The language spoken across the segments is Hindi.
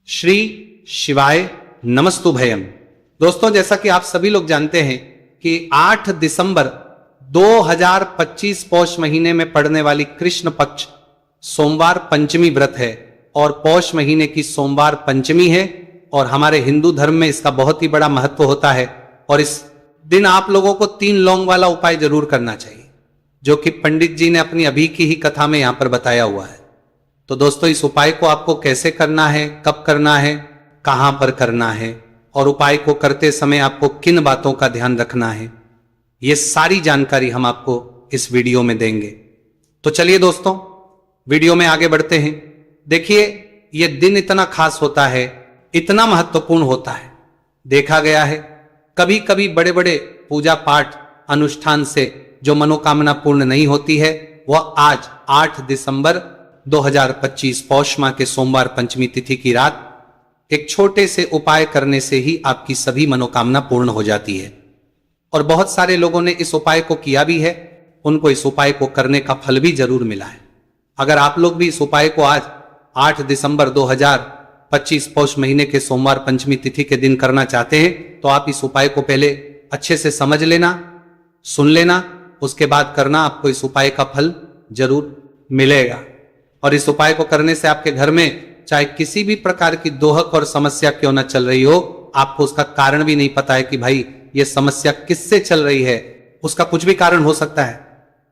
श्री शिवाय नमस्तुभयम। दोस्तों, जैसा कि आप सभी लोग जानते हैं कि 8 दिसंबर 2025 पौष महीने में पड़ने वाली कृष्ण पक्ष सोमवार पंचमी व्रत है और पौष महीने की सोमवार पंचमी है और हमारे हिंदू धर्म में इसका बहुत ही बड़ा महत्व होता है। और इस दिन आप लोगों को 3 लौंग वाला उपाय जरूर करना चाहिए, जो कि पंडित जी ने अपनी अभी की ही कथा में यहां पर बताया हुआ है। तो दोस्तों, इस उपाय को आपको कैसे करना है, कब करना है, कहां पर करना है और उपाय को करते समय आपको किन बातों का ध्यान रखना है, यह सारी जानकारी हम आपको इस वीडियो में देंगे। तो चलिए दोस्तों, वीडियो में आगे बढ़ते हैं। देखिए, यह दिन इतना खास होता है, इतना महत्वपूर्ण होता है। देखा गया है कभी कभी बड़े बड़े पूजा पाठ अनुष्ठान से जो मनोकामना पूर्ण नहीं होती है, वह आज 8 दिसंबर 2025 पौष माह के सोमवार पंचमी तिथि की रात एक छोटे से उपाय करने से ही आपकी सभी मनोकामना पूर्ण हो जाती है। और बहुत सारे लोगों ने इस उपाय को किया भी है, उनको इस उपाय को करने का फल भी जरूर मिला है। अगर आप लोग भी इस उपाय को आज 8 दिसंबर 2025 पौष महीने के सोमवार पंचमी तिथि के दिन करना चाहते हैं, तो आप इस उपाय को पहले अच्छे से समझ लेना, सुन लेना, उसके बाद करना। आपको इस उपाय का फल जरूर मिलेगा। और इस उपाय को करने से आपके घर में चाहे किसी भी प्रकार की दोहक और समस्या क्यों न चल रही हो, आपको उसका कारण भी नहीं पता है कि भाई ये समस्या किससे चल रही है। उसका कुछ भी कारण हो सकता है,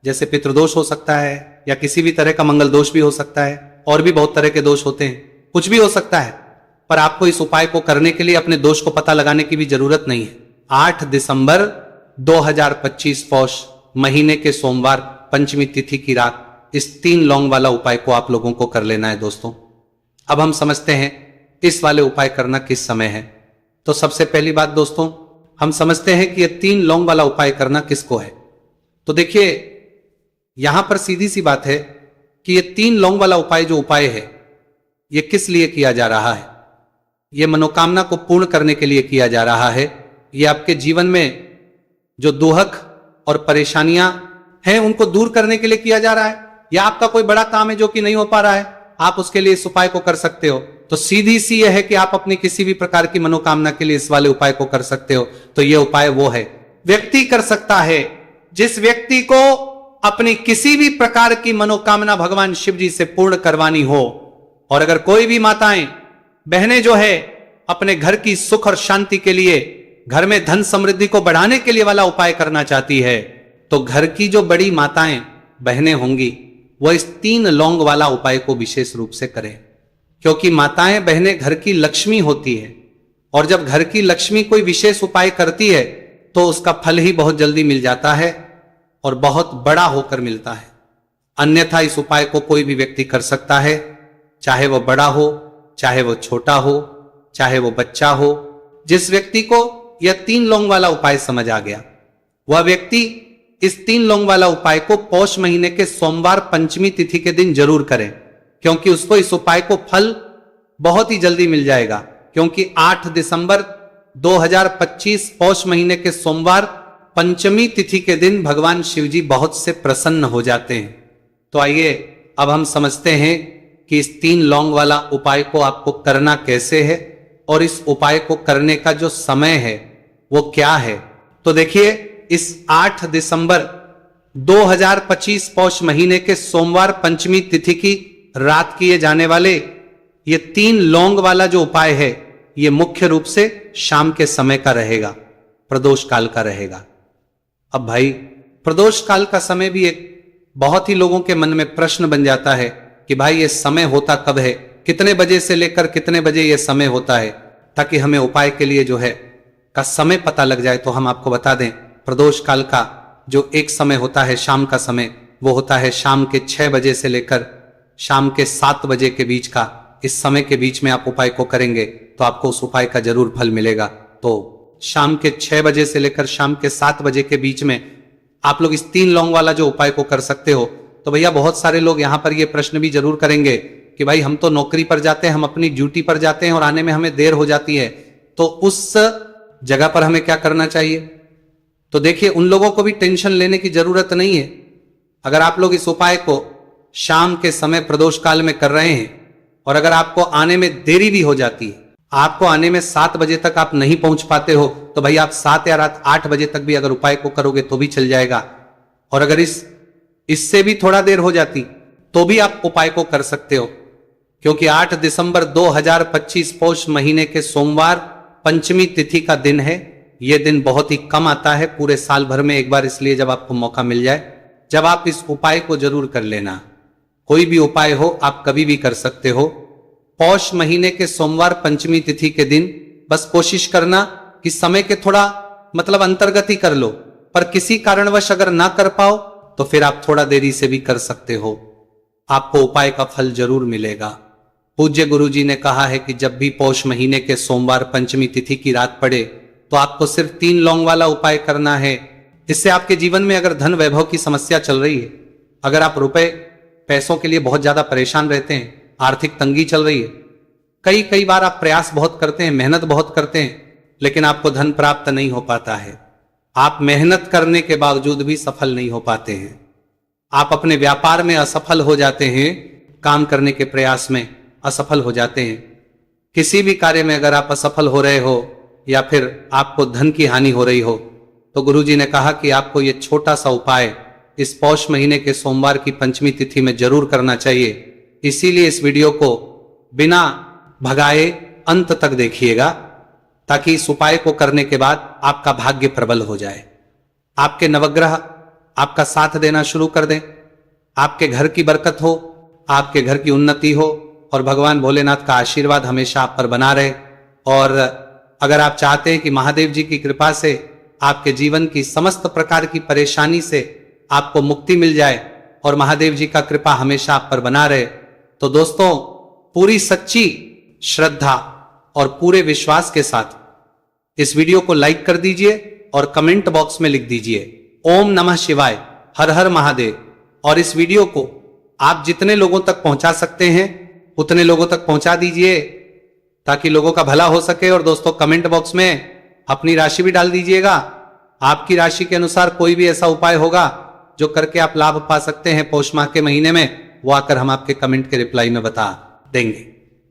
जैसे पितृदोष हो सकता है या किसी भी तरह का मंगल दोष भी हो सकता है, और भी बहुत तरह के दोष होते हैं, कुछ भी हो सकता है। पर आपको इस उपाय को करने के लिए अपने दोष को पता लगाने की भी जरूरत नहीं है। 8 दिसंबर 2025 पौष महीने के सोमवार पंचमी तिथि की रात इस 3 लौंग वाला उपाय को आप लोगों को कर लेना है। दोस्तों, अब हम समझते हैं इस वाले उपाय करना किस समय है। तो सबसे पहली बात दोस्तों, हम समझते हैं कि यह 3 लौंग वाला उपाय करना किसको है। तो देखिए, यहां पर सीधी सी बात है कि यह 3 लौंग वाला उपाय जो उपाय है, यह किस लिए किया जा रहा है। यह मनोकामना को पूर्ण करने के लिए किया जा रहा है। यह आपके जीवन में जो दुहक और परेशानियां हैं उनको दूर करने के लिए किया जा रहा है, या आपका कोई बड़ा काम है जो कि नहीं हो पा रहा है, आप उसके लिए इस उपाय को कर सकते हो। तो सीधी सी यह है कि आप अपनी किसी भी प्रकार की मनोकामना के लिए इस वाले उपाय को कर सकते हो। तो यह उपाय वो है, व्यक्ति कर सकता है जिस व्यक्ति को अपनी किसी भी प्रकार की मनोकामना भगवान शिव जी से पूर्ण करवानी हो। और अगर कोई भी माताएं बहनें जो है अपने घर की सुख और शांति के लिए, घर में धन समृद्धि को बढ़ाने के लिए वाला उपाय करना चाहती है, तो घर की जो बड़ी माताएं बहनें होंगी वह इस 3 लौंग वाला उपाय को विशेष रूप से करें। क्योंकि माताएं बहनें घर की लक्ष्मी होती है, और जब घर की लक्ष्मी कोई विशेष उपाय करती है तो उसका फल ही बहुत जल्दी मिल जाता है और बहुत बड़ा होकर मिलता है। अन्यथा इस उपाय को कोई भी व्यक्ति कर सकता है, चाहे वह बड़ा हो, चाहे वह छोटा हो, चाहे वह बच्चा हो। जिस व्यक्ति को यह 3 लौंग वाला उपाय समझ आ गया, वह व्यक्ति इस 3 लौंग वाला उपाय को पौष महीने के सोमवार पंचमी तिथि के दिन जरूर करें, क्योंकि उसको इस उपाय को फल बहुत ही जल्दी मिल जाएगा। क्योंकि 8 दिसंबर 2025 पौष महीने के सोमवार पंचमी तिथि के दिन भगवान शिव जी बहुत से प्रसन्न हो जाते हैं। तो आइए अब हम समझते हैं कि इस 3 लौंग वाला उपाय को आपको करना कैसे है और इस उपाय को करने का जो समय है वो क्या है। तो देखिए, इस 8 दिसंबर 2025 पौष महीने के सोमवार पंचमी तिथि की रात किए जाने वाले ये 3 लौंग वाला जो उपाय है, ये मुख्य रूप से शाम के समय का रहेगा, प्रदोष काल का रहेगा। अब भाई, प्रदोष काल का समय भी एक बहुत ही लोगों के मन में प्रश्न बन जाता है कि भाई ये समय होता कब है, कितने बजे से लेकर कितने बजे ये समय होता है, ताकि हमें उपाय के लिए जो है का समय पता लग जाए। तो हम आपको बता दें, प्रदोष काल का जो एक समय होता है शाम का समय, वो होता है शाम के 6 बजे से लेकर शाम के 7 बजे के बीच का। इस समय के बीच में आप उपाय को करेंगे तो आपको उस उपाय का जरूर फल मिलेगा। तो शाम के 6 बजे से लेकर शाम के 7 बजे के बीच में आप लोग इस 3 लौंग वाला जो उपाय को कर सकते हो। तो भैया, बहुत सारे लोग यहां पर ये प्रश्न भी जरूर करेंगे कि भाई हम तो नौकरी पर जाते हैं, हम अपनी ड्यूटी पर जाते हैं और आने में हमें देर हो जाती है, तो उस जगह पर हमें क्या करना चाहिए। तो देखिए, उन लोगों को भी टेंशन लेने की जरूरत नहीं है। अगर आप लोग इस उपाय को शाम के समय प्रदोष काल में कर रहे हैं और अगर आपको आने में देरी भी हो जाती है, आपको आने में 7 बजे तक आप नहीं पहुंच पाते हो, तो भाई आप 7 या रात 8 बजे तक भी अगर उपाय को करोगे तो भी चल जाएगा। और अगर इससे भी थोड़ा देर हो जाती तो भी आप उपाय को कर सकते हो, क्योंकि 8 दिसंबर 2025 पौष महीने के सोमवार पंचमी तिथि का दिन है। यह दिन बहुत ही कम आता है पूरे साल भर में एक बार, इसलिए जब आपको मौका मिल जाए, जब आप इस उपाय को जरूर कर लेना। कोई भी उपाय हो आप कभी भी कर सकते हो। पौष महीने के सोमवार पंचमी तिथि के दिन बस कोशिश करना कि समय के थोड़ा अंतर्गत ही कर लो, पर किसी कारणवश अगर ना कर पाओ तो फिर आप थोड़ा देरी से भी कर सकते हो, आपको उपाय का फल जरूर मिलेगा। पूज्य गुरुजी ने कहा है कि जब भी पौष महीने के सोमवार पंचमी तिथि की रात पड़े तो आपको सिर्फ 3 लौंग वाला उपाय करना है। इससे आपके जीवन में अगर धन वैभव की समस्या चल रही है, अगर आप रुपए पैसों के लिए बहुत ज्यादा परेशान रहते हैं, आर्थिक तंगी चल रही है, कई बार आप प्रयास बहुत करते हैं, मेहनत बहुत करते हैं, लेकिन आपको धन प्राप्त नहीं हो पाता है, आप मेहनत करने के बावजूद भी सफल नहीं हो पाते हैं, आप अपने व्यापार में असफल हो जाते हैं, काम करने के प्रयास में असफल हो जाते हैं, किसी भी कार्य में अगर आप असफल हो रहे हो या फिर आपको धन की हानि हो रही हो, तो गुरुजी ने कहा कि आपको यह छोटा सा उपाय इस पौष महीने के सोमवार की पंचमी तिथि में जरूर करना चाहिए। इसीलिए इस वीडियो को बिना भगाए अंत तक देखिएगा, ताकि इस उपाय को करने के बाद आपका भाग्य प्रबल हो जाए, आपके नवग्रह आपका साथ देना शुरू कर दें, आपके घर की बरकत हो, आपके घर की उन्नति हो और भगवान भोलेनाथ का आशीर्वाद हमेशा आप पर बना रहे। और अगर आप चाहते हैं कि महादेव जी की कृपा से आपके जीवन की समस्त प्रकार की परेशानी से आपको मुक्ति मिल जाए और महादेव जी का कृपा हमेशा आप पर बना रहे, तो दोस्तों पूरी सच्ची श्रद्धा और पूरे विश्वास के साथ इस वीडियो को लाइक कर दीजिए और कमेंट बॉक्स में लिख दीजिए ओम नमः शिवाय, हर हर महादेव। और इस वीडियो को आप जितने लोगों तक पहुंचा सकते हैं उतने लोगों तक पहुंचा दीजिए, ताकि लोगों का भला हो सके। और दोस्तों कमेंट बॉक्स में अपनी राशि भी डाल दीजिएगा, आपकी राशि के अनुसार कोई भी ऐसा उपाय होगा जो करके आप लाभ पा सकते हैं पौष माह के महीने में, वो आकर हम आपके कमेंट के रिप्लाई में बता देंगे।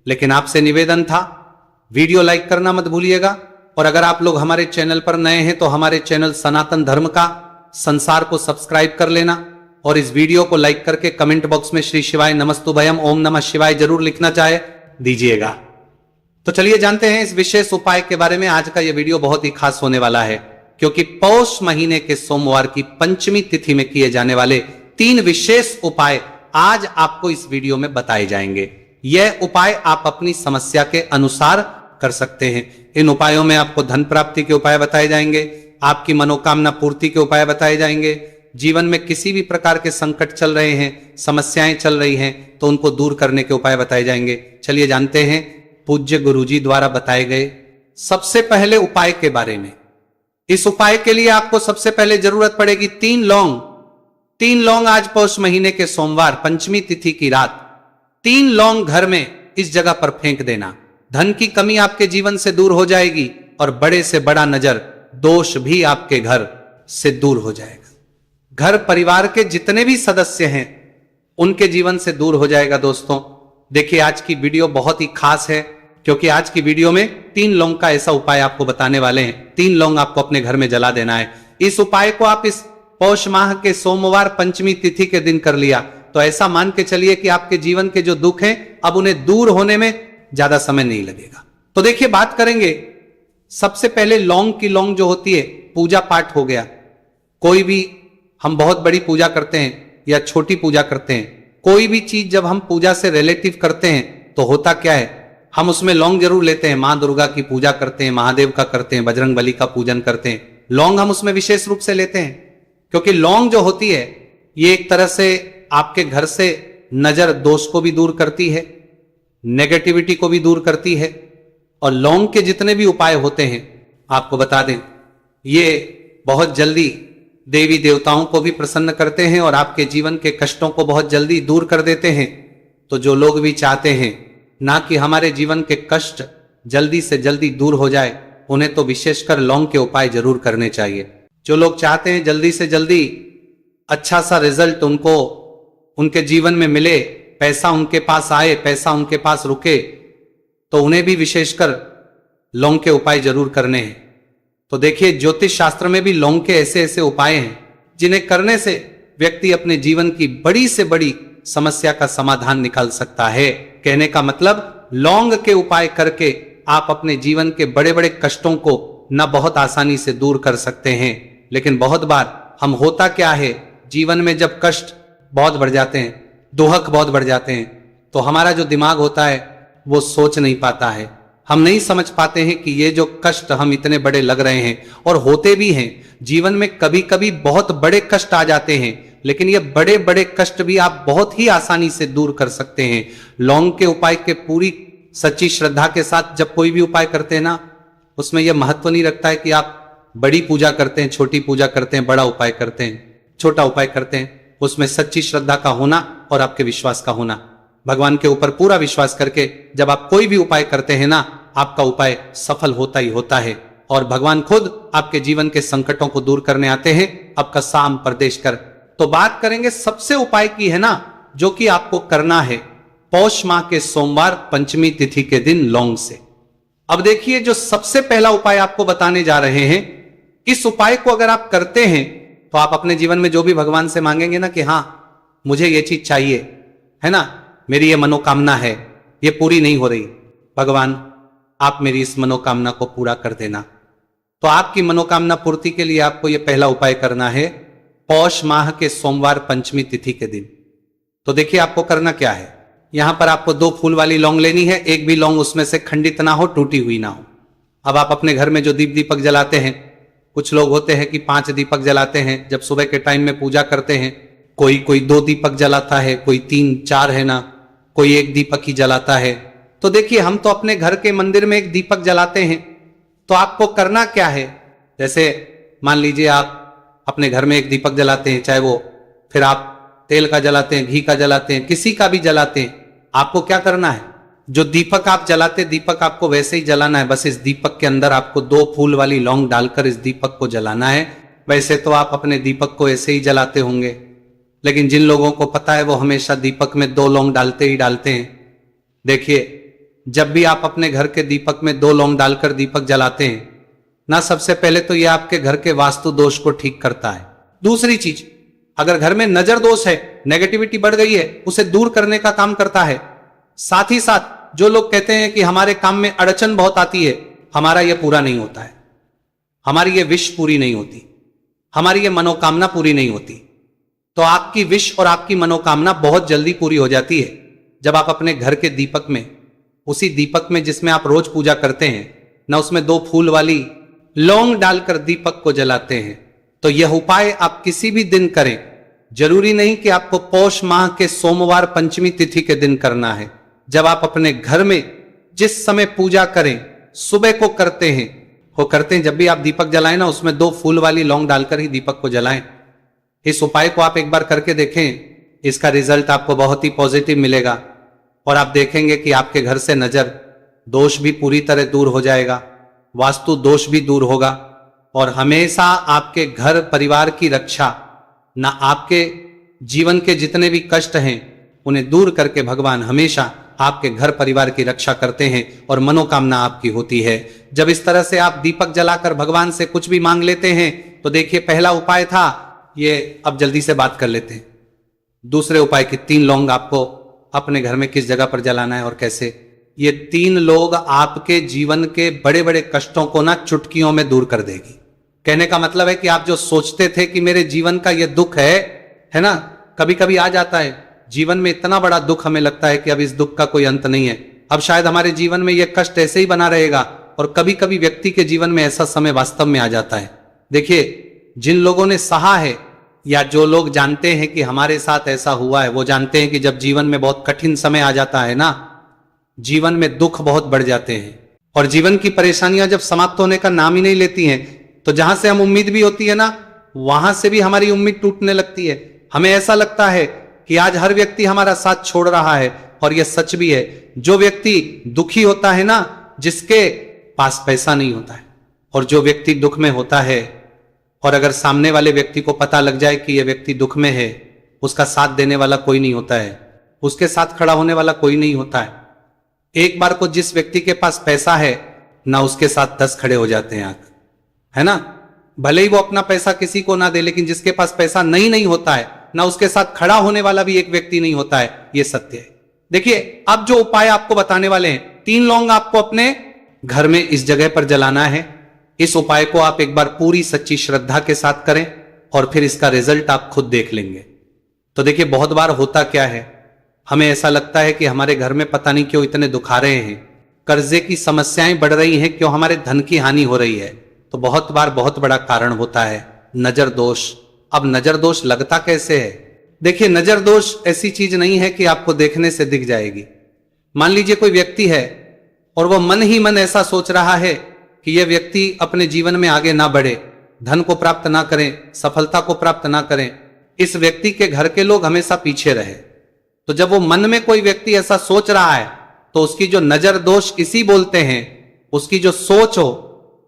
लेकिन आपसे निवेदन था, वीडियो लाइक करना मत भूलिएगा। और अगर आप लोग हमारे चैनल पर नए हैं तो हमारे चैनल सनातन धर्म का संसार को सब्सक्राइब कर लेना और इस वीडियो को लाइक करके कमेंट बॉक्स में श्री शिवाय नमस्तुभयम ओम नमः शिवाय जरूर लिखना चाहे दीजिएगा। तो चलिए जानते हैं इस विशेष उपाय के बारे में। आज का यह वीडियो बहुत ही खास होने वाला है, क्योंकि पौष महीने के सोमवार की पंचमी तिथि में किए जाने वाले 3 विशेष उपाय आज आपको इस वीडियो में बताए जाएंगे। यह उपाय आप अपनी समस्या के अनुसार कर सकते हैं। इन उपायों में आपको धन प्राप्ति के उपाय बताए जाएंगे, आपकी मनोकामना पूर्ति के उपाय बताए जाएंगे, जीवन में किसी भी प्रकार के संकट चल रहे हैं, समस्याएं चल रही हैं, तो उनको दूर करने के उपाय बताए जाएंगे। चलिए जानते हैं पूज्य गुरुजी द्वारा बताए गए सबसे पहले उपाय के बारे में। इस उपाय के लिए आपको सबसे पहले जरूरत पड़ेगी 3 लौंग। 3 लौंग आज पौष महीने के सोमवार पंचमी तिथि की रात 3 लौंग घर में इस जगह पर फेंक देना। धन की कमी आपके जीवन से दूर हो जाएगी और बड़े से बड़ा नजर दोष भी आपके घर से दूर हो जाएगा। घर परिवार के जितने भी सदस्य हैं उनके जीवन से दूर हो जाएगा। दोस्तों देखिए आज की वीडियो बहुत ही खास है, क्योंकि आज की वीडियो में 3 लौंग का ऐसा उपाय आपको बताने वाले हैं। 3 लौंग आपको अपने घर में जला देना है। इस उपाय को आप इस पौष माह के सोमवार पंचमी तिथि के दिन कर लिया तो ऐसा मान के चलिए कि आपके जीवन के जो दुख हैं अब उन्हें दूर होने में ज्यादा समय नहीं लगेगा। तो देखिए बात करेंगे सबसे पहले लौंग की। लौंग जो होती है पूजा पाठ हो गया, कोई भी हम बहुत बड़ी पूजा करते हैं या छोटी पूजा करते हैं, कोई भी चीज जब हम पूजा से रिलेटिव करते हैं तो होता क्या है, हम उसमें लौंग जरूर लेते हैं। मां दुर्गा की पूजा करते हैं, महादेव का करते हैं, बजरंग बली का पूजन करते हैं, लौंग हम उसमें विशेष रूप से लेते हैं, क्योंकि लौंग जो होती है ये एक तरह से आपके घर से नजर दोष को भी दूर करती है, नेगेटिविटी को भी दूर करती है। और लौंग के जितने भी उपाय होते हैं आपको बता दें, ये बहुत जल्दी देवी देवताओं को भी प्रसन्न करते हैं और आपके जीवन के कष्टों को बहुत जल्दी दूर कर देते हैं। तो जो लोग भी चाहते हैं ना कि हमारे जीवन के कष्ट जल्दी से जल्दी दूर हो जाए, उन्हें तो विशेषकर लौंग के उपाय जरूर करने चाहिए। जो लोग चाहते हैं जल्दी से जल्दी अच्छा सा रिजल्ट उनको उनके जीवन में मिले, पैसा उनके पास आए, पैसा उनके पास रुके, तो उन्हें भी विशेषकर लौंग के उपाय जरूर करने हैं। तो देखिए, ज्योतिष शास्त्र में भी लौंग के ऐसे ऐसे उपाय हैं जिन्हें करने से व्यक्ति अपने जीवन की बड़ी से बड़ी समस्या का समाधान निकाल सकता है। कहने का मतलब, लौंग के उपाय करके आप अपने जीवन के बड़े बड़े कष्टों को न बहुत आसानी से दूर कर सकते हैं। लेकिन बहुत बार हम होता क्या है, जीवन में जब कष्ट बहुत बढ़ जाते हैं, दुहक बहुत बढ़ जाते हैं, तो हमारा जो दिमाग होता है वो सोच नहीं पाता है। हम नहीं समझ पाते हैं कि ये जो कष्ट हम इतने बड़े लग रहे हैं, और होते भी हैं जीवन में, कभी कभी बहुत बड़े कष्ट आ जाते हैं, लेकिन ये बड़े बड़े कष्ट भी आप बहुत ही आसानी से दूर कर सकते हैं लौंग के उपाय के पूरी सच्ची श्रद्धा के साथ। जब कोई भी उपाय करते हैं ना, उसमें यह महत्व नहीं रखता है कि आप बड़ी पूजा करते हैं, छोटी पूजा करते हैं, बड़ा उपाय करते हैं, छोटा उपाय करते हैं। उसमें सच्ची श्रद्धा का होना और आपके विश्वास का होना, भगवान के ऊपर पूरा विश्वास करके जब आप कोई भी उपाय करते हैं ना, आपका उपाय सफल होता ही होता है, और भगवान खुद आपके जीवन के संकटों को दूर करने आते हैं, आपका साम प्रदेश कर। तो बात करेंगे सबसे उपाय की, है ना, जो कि आपको करना है पौष माह के सोमवार पंचमी तिथि के दिन लौंग से। अब देखिए, जो सबसे पहला उपाय आपको बताने जा रहे हैं, इस उपाय को अगर आप करते हैं तो आप अपने जीवन में जो भी भगवान से मांगेंगे ना कि हाँ मुझे ये चीज चाहिए, है ना, मेरी ये मनोकामना है, ये पूरी नहीं हो रही, भगवान आप मेरी इस मनोकामना को पूरा कर देना। तो आपकी मनोकामना पूर्ति के लिए आपको यह पहला उपाय करना है पौष माह के सोमवार पंचमी तिथि के दिन। तो देखिए, आपको करना क्या है, यहां पर आपको 2 फूल वाली लौंग लेनी है, एक भी लौंग उसमें से खंडित ना हो, टूटी हुई ना हो। अब आप अपने घर में जो दीप दीपक जलाते हैं, कुछ लोग होते हैं कि 5 दीपक जलाते हैं जब सुबह के टाइम में पूजा करते हैं, कोई 2 दीपक जलाता है, कोई 3-4 है ना, कोई 1 दीपक ही जलाता है। तो देखिए, हम तो अपने घर के मंदिर में 1 दीपक जलाते हैं। तो आपको करना क्या है, जैसे मान लीजिए आप अपने घर में 1 दीपक जलाते हैं, चाहे वो फिर आप तेल का जलाते हैं, घी का जलाते हैं, किसी का भी जलाते हैं, आपको क्या करना है, जो दीपक आप जलाते दीपक आपको वैसे ही जलाना है। बस इस दीपक के अंदर आपको 2 फूल वाली लौंग डालकर इस दीपक को जलाना है। वैसे तो आप अपने दीपक को ऐसे ही जलाते होंगे, लेकिन जिन लोगों को पता है वो हमेशा दीपक में 2 लौंग डालते ही डालते हैं। देखिए, जब भी आप अपने घर के दीपक में 2 लौंग डालकर दीपक जलाते हैं ना, सबसे पहले तो यह आपके घर के वास्तु दोष को ठीक करता है। दूसरी चीज, अगर घर में नजर दोष है, नेगेटिविटी बढ़ गई है, उसे दूर करने का काम करता है। साथ ही साथ जो लोग कहते हैं कि हमारे काम में अड़चन बहुत आती है, हमारा यह पूरा नहीं होता है, हमारी ये विश पूरी नहीं होती, हमारी ये मनोकामना पूरी नहीं होती, तो आपकी विश और आपकी मनोकामना बहुत जल्दी पूरी हो जाती है जब आप अपने घर के दीपक में, उसी दीपक में जिसमें आप रोज पूजा करते हैं ना, उसमें 2 फूल वाली लौंग डालकर दीपक को जलाते हैं। तो यह उपाय आप किसी भी दिन करें, जरूरी नहीं कि आपको पौष माह के सोमवार पंचमी तिथि के दिन करना है। जब आप अपने घर में जिस समय पूजा करें, सुबह को करते हैं, जब भी आप दीपक जलाएं ना, उसमें 2 फूल वाली लौंग डालकर ही दीपक को जलाएं। इस उपाय को आप एक बार करके देखें, इसका रिजल्ट आपको बहुत ही पॉजिटिव मिलेगा, और आप देखेंगे कि आपके घर से नजर दोष भी पूरी तरह दूर हो जाएगा, वास्तु दोष भी दूर होगा, और हमेशा आपके घर परिवार की रक्षा, ना आपके जीवन के जितने भी कष्ट हैं उन्हें दूर करके भगवान हमेशा आपके घर परिवार की रक्षा करते हैं और मनोकामना आपकी होती है। जब इस तरह से आप दीपक जलाकर भगवान से कुछ भी मांग लेते हैं, तो देखिए, पहला उपाय था ये, अब जल्दी से बात कर लेते हैं दूसरे उपाय की। 3 लौंग आपको अपने घर में किस जगह पर जलाना है और कैसे। ये 3 लोग आपके जीवन के बड़े बड़े कष्टों को ना चुटकियों में दूर कर देगी। कहने का मतलब है कि आप जो सोचते थे कि मेरे जीवन का ये दुख है ना, कभी कभी आ जाता है जीवन में इतना बड़ा दुख, हमें लगता है कि अब इस दुख का कोई अंत नहीं है, अब शायद हमारे जीवन में यह कष्ट ऐसे ही बना रहेगा, और कभी कभी व्यक्ति के जीवन में ऐसा समय वास्तव में आ जाता है। देखिए, जिन लोगों ने सहा है, या जो लोग जानते हैं कि हमारे साथ ऐसा हुआ है, वो जानते हैं कि जब जीवन में बहुत कठिन समय आ जाता है ना, जीवन में दुख बहुत बढ़ जाते हैं, और जीवन की परेशानियां जब समाप्त होने का नाम ही नहीं लेती हैं, तो जहां से हम उम्मीद भी होती है ना, वहां से भी हमारी उम्मीद टूटने लगती है। हमें ऐसा लगता है कि आज हर व्यक्ति हमारा साथ छोड़ रहा है, और यह सच भी है। जो व्यक्ति दुखी होता है ना, जिसके पास पैसा नहीं होता है, और जो व्यक्ति दुख में होता है, और अगर सामने वाले व्यक्ति को पता लग जाए कि यह व्यक्ति दुख में है, उसका साथ देने वाला कोई नहीं होता है, उसके साथ खड़ा होने वाला कोई नहीं होता है। एक बार को जिस व्यक्ति के पास पैसा है ना, उसके साथ 10 खड़े हो जाते हैं आंख, है ना। भले ही वो अपना पैसा किसी को ना दे, लेकिन जिसके पास पैसा नहीं होता है ना, उसके साथ खड़ा होने वाला भी एक व्यक्ति नहीं होता है। ये सत्य है। देखिए, अब जो उपाय आपको बताने वाले हैं, 3 लौंग आपको अपने घर में इस जगह पर जलाना है। इस उपाय को आप एक बार पूरी सच्ची श्रद्धा के साथ करें और फिर इसका रिजल्ट आप खुद देख लेंगे। तो देखिए, बहुत बार होता क्या है, हमें ऐसा लगता है कि हमारे घर में पता नहीं क्यों इतने दुख आ रहे हैं, कर्जे की समस्याएं बढ़ रही हैं, क्यों हमारे धन की हानि हो रही है। तो बहुत बार बहुत बड़ा कारण होता है नजर दोष। अब नजर दोष लगता कैसे है? देखिए, नजर दोष ऐसी चीज नहीं है कि आपको देखने से दिख जाएगी। मान लीजिए कोई व्यक्ति है और वह मन ही मन ऐसा सोच रहा है कि यह व्यक्ति अपने जीवन में आगे ना बढ़े, धन को प्राप्त ना करें, सफलता को प्राप्त ना करें, इस व्यक्ति के घर के लोग हमेशा पीछे रहे। तो जब वो मन में कोई व्यक्ति ऐसा सोच रहा है, तो उसकी जो नजर दोष इसी बोलते हैं, उसकी जो सोच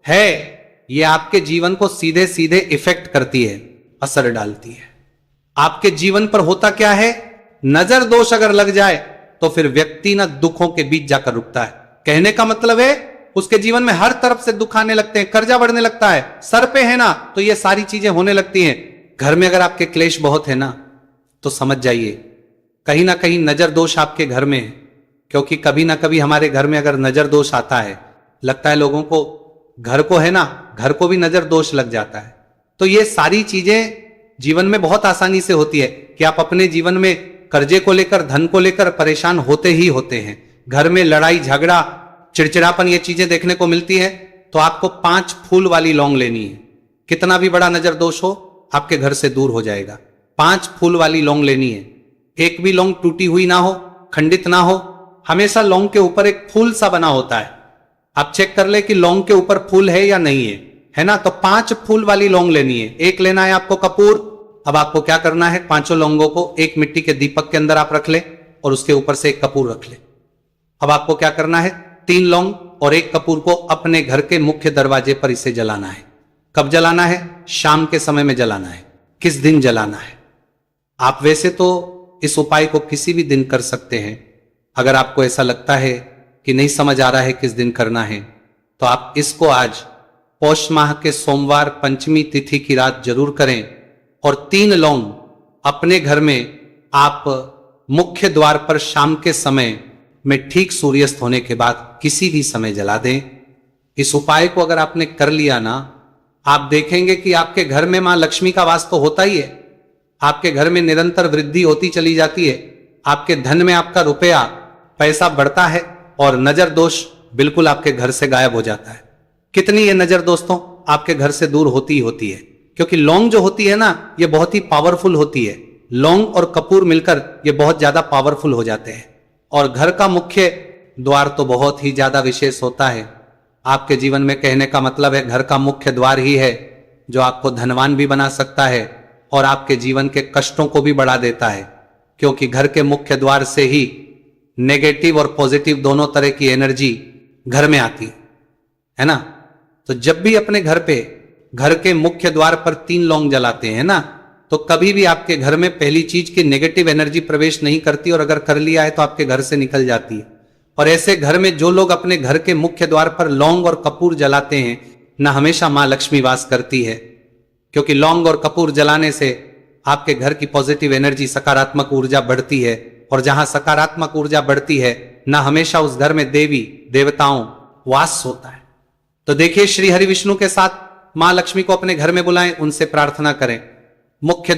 है, ये आपके जीवन को सीधे सीधे इफेक्ट करती है, असर डालती है। आपके जीवन पर होता क्या है, नजर दोष अगर लग जाए तो फिर व्यक्ति ना दुखों के बीच जाकर रुकता है। कहने का मतलब है, उसके जीवन में हर तरफ से दुख आने लगते हैं, कर्जा बढ़ने लगता है, सर पे है ना, तो ये सारी चीजें होने लगती हैं। घर में अगर आपके क्लेश बहुत है ना, तो समझ जाइए कहीं ना कहीं नजर दोष आपके घर में है। क्योंकि कभी ना कभी हमारे घर में अगर नजर दोष आता है, लगता है लोगों को, घर को है ना, घर को भी नजर दोष लग जाता है। तो ये सारी चीजें जीवन में बहुत आसानी से होती है कि आप अपने जीवन में कर्जे को लेकर, धन को लेकर परेशान होते ही होते हैं। घर में लड़ाई झगड़ा, चिड़चिड़ापन, ये चीजें देखने को मिलती है। तो आपको 5 फूल वाली लौंग लेनी है। कितना भी बड़ा नजर दोष हो, आपके घर से दूर हो जाएगा। 5 फूल वाली लौंग लेनी है। एक भी लौंग टूटी हुई ना हो, खंडित ना हो, हमेशा लौंग के ऊपर एक फूल सा बना होता है। आप चेक कर ले कि लौंग के ऊपर फूल है या नहीं है ना। तो 5 फूल वाली लौंग लेनी है। एक लेना है आपको कपूर। अब आपको क्या करना है, 5 लौंगों को एक मिट्टी के दीपक के अंदर आप रख ले और उसके ऊपर से एक कपूर रख ले। अब आपको क्या करना है, 3 लौंग और एक कपूर को अपने घर के मुख्य दरवाजे पर इसे जलाना है। कब जलाना है? शाम के समय में जलाना है। किस दिन जलाना है? आप वैसे तो इस उपाय को किसी भी दिन कर सकते हैं। अगर आपको ऐसा लगता है कि नहीं समझ आ रहा है किस दिन करना है, तो आप इसको आज पौष माह के सोमवार पंचमी तिथि की रात जरूर करें। और 3 लौंग अपने घर में आप मुख्य द्वार पर शाम के समय में ठीक सूर्यास्त होने के बाद किसी भी समय जला दें। इस उपाय को अगर आपने कर लिया ना, आप देखेंगे कि आपके घर में मां लक्ष्मी का वास तो होता ही है। आपके घर में निरंतर वृद्धि होती चली जाती है। आपके धन में आपका रुपया पैसा बढ़ता है और नजर दोष बिल्कुल आपके घर से गायब हो जाता है। कितनी ये नजर दोस्तों आपके घर से दूर होती ही होती है। क्योंकि लौंग जो होती है ना, ये बहुत ही पावरफुल होती है। लौंग और कपूर मिलकर ये बहुत ज्यादा पावरफुल हो जाते हैं। और घर का मुख्य द्वार तो बहुत ही ज्यादा विशेष होता है। आपके जीवन में कहने का मतलब है, घर का मुख्य द्वार ही है जो आपको धनवान भी बना सकता है और आपके जीवन के कष्टों को भी बढ़ा देता है। क्योंकि घर के मुख्य द्वार से ही नेगेटिव और पॉजिटिव दोनों तरह की एनर्जी घर में आती है ना। तो जब भी अपने घर पे, घर के मुख्य द्वार पर 3 लौंग जलाते हैं ना, तो कभी भी आपके घर में पहली चीज की नेगेटिव एनर्जी प्रवेश नहीं करती, और अगर कर लिया है तो आपके घर से निकल जाती है। और ऐसे घर में जो लोग अपने घर के मुख्य द्वार पर लौंग और कपूर जलाते हैं ना, हमेशा मां लक्ष्मी वास करती है। क्योंकि लौंग और कपूर जलाने से आपके घर की पॉजिटिव एनर्जी, सकारात्मक ऊर्जा बढ़ती है। और जहां सकारात्मक ऊर्जा बढ़ती है ना, हमेशा उस घर में देवी देवताओं वास होता है। तो देखिए, श्री हरि विष्णु के साथ मां लक्ष्मी को अपने घर में बुलाएं, उनसे प्रार्थना करें। मुख्य